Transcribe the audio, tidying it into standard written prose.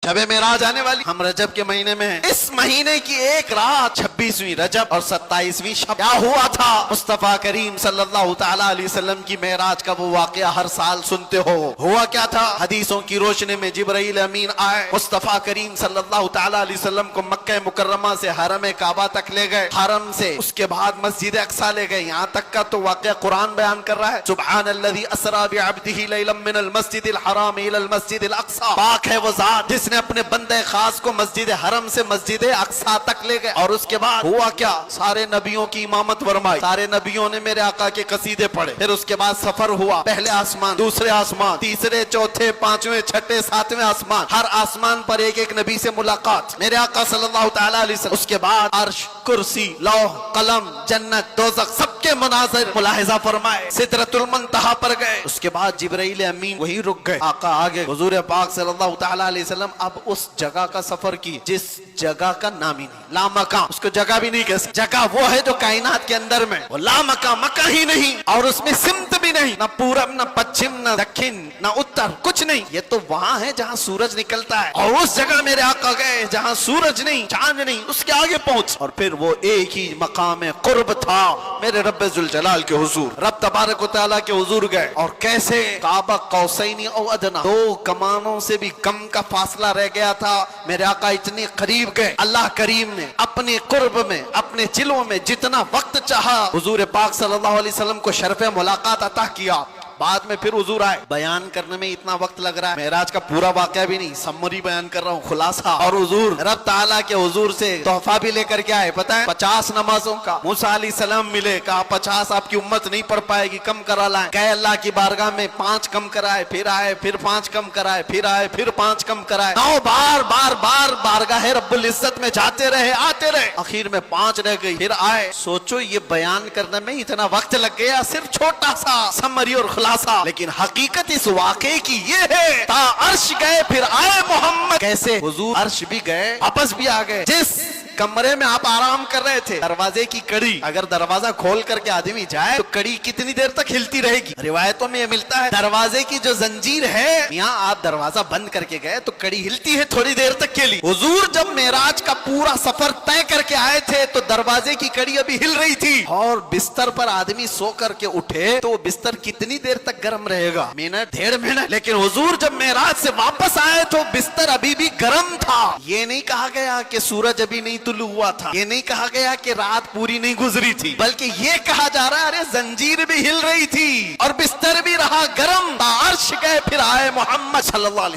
شب معراج آنے والی، ہم رجب کے مہینے میں ہیں۔ اس مہینے کی ایک رات 26ویں رجب اور 27ویں شب کیا ہوا تھا؟ مصطفیٰ کریم صلی اللہ تعالی علیہ وسلم کی معراج کا وہ واقعہ ہر سال سنتے ہو۔ ہوا کیا تھا؟ حدیثوں کی روشنی میں جبرائیل امین آئے، مصطفیٰ کریم صلی اللہ تعالی علیہ وسلم کو مکہ مکرمہ سے حرم کعبہ تک لے گئے، حرم سے اس کے بعد مسجد اقصی لے گئے۔ یہاں تک کا تو واقعہ قرآن بیان کر رہا ہے، سبحان الذی اسری بعبدہ لیلا من المسجد الحرام الی المسجد الاقصی، پاک ہے وہ ذات جس نے اپنے بندے خاص کو مسجد حرم سے مسجد اقصی تک لے گئے۔ اور اس کے بعد ہوا کیا؟ سارے نبیوں کی امامت فرمائی، سارے نبیوں نے میرے آقا کے قصیدے پڑھے، پھر اس کے بعد سفر ہوا، پہلے آسمان، دوسرے آسمان، تیسرے، چوتھے، پانچویں، چھٹے، ساتویں آسمان، ہر آسمان پر ایک ایک نبی سے ملاقات، میرے آقا صلی اللہ تعالی علیہ وسلم۔ اس کے بعد عرش، کرسی، لوح، قلم، جنت، دوزخ، سب کے مناظر ملاحظہ فرمائے، سدرۃ المنتہا پر گئے۔ اس کے بعد جبرائیل امین وہیں رک گئے، آقا آگے، حضور پاک صلی اللہ تعالی علیہ وسلم اب اس جگہ کا سفر کی جس جگہ کا نام ہی نہیں، لا مکان، اس کو جگہ بھی نہیں کہہ سکتے، جگہ وہ ہے جو کائنات کے اندر میں، وہ لا مکان، مکہ ہی نہیں، اور اس میں سمت بھی نہیں، نہ پورب، نہ پچھم، نہ دکھن، نہ اتر، کچھ نہیں، یہ تو وہاں ہے جہاں سورج نکلتا ہے، اور اس جگہ میرے آقا گئے جہاں سورج نہیں، چاند نہیں، اس کے آگے پہنچ، اور پھر وہ ایک ہی مقام قرب تھا میرے رب ذوالجلال کے حضور، رب تبارک و تعالیٰ کے حضور گئے، اور کیسے؟ قاب قوسین او ادنی، دو کمانوں سے بھی کم کا فاصلہ رہ گیا تھا، میرے آقا اتنے قریب گئے، اللہ کریم نے اپنے قرب میں، اپنے جلووں میں جتنا وقت چاہا حضور پاک صلی اللہ علیہ وسلم کو شرف ملاقات عطا کیا۔ بعد میں پھر حضور آئے، بیان کرنے میں اتنا وقت لگ رہا ہے، معراج کا پورا واقعہ بھی نہیں، سمری بیان کر رہا ہوں، خلاصہ، اور حضور رب تعالیٰ کے حضور سے تحفہ بھی لے کر کے آئے، پتہ ہے 50 نمازوں کا، موسیٰ علیہ السلام ملے، کہا 50 آپ کی امت نہیں پڑھ پائے گی، کم کرا لائیں، گئے اللہ کی بارگاہ میں 5 کم کرائے، پھر آئے، پھر 5 کم کرائے، پھر آئے، پھر 5 کم کرائے، 9 بار بار بار بارگاہ رب العزت میں جاتے رہے، آتے رہے، آخر میں 5 رہ گئی، پھر آئے۔ سوچو یہ بیان کرنے میں اتنا وقت لگ گیا، صرف چھوٹا سا سمری اور خلاصہ، لیکن حقیقت اس واقعے کی یہ ہے، تا عرش گئے پھر آئے محمد، کیسے؟ حضور عرش بھی گئے، واپس بھی آ گئے، جس کمرے میں آپ آرام کر رہے تھے، دروازے کی کڑی، اگر دروازہ کھول کر کے آدمی جائے تو کڑی کتنی دیر تک ہلتی رہے گی؟ روایتوں میں یہ ملتا ہے دروازے کی جو زنجیر ہے، یہاں آپ دروازہ بند کر کے گئے تو کڑی ہلتی ہے تھوڑی دیر تک کے لیے۔ حضور جب معراج کا پورا سفر طے کر کے آئے تھے تو دروازے کی کڑی ابھی ہل رہی تھی، اور بستر پر آدمی سو کر کے اٹھے تو بستر کتنی دیر تک گرم رہے گا؟ منٹ، 1.5 منٹ، لیکن حضور جب معراج سے واپس آئے تو بستر ابھی بھی گرم تھا۔ یہ نہیں کہا گیا کہ سورج ابھی نہیں طلوع ہوا تھا، یہ نہیں کہا گیا کہ رات پوری نہیں گزری تھی، بلکہ یہ کہا جا رہا ہے ارے زنجیر بھی ہل رہی تھی اور بستر بھی رہا گرم، تا عرش گئے پھر آئے محمد صلی اللہ علیہ وسلم۔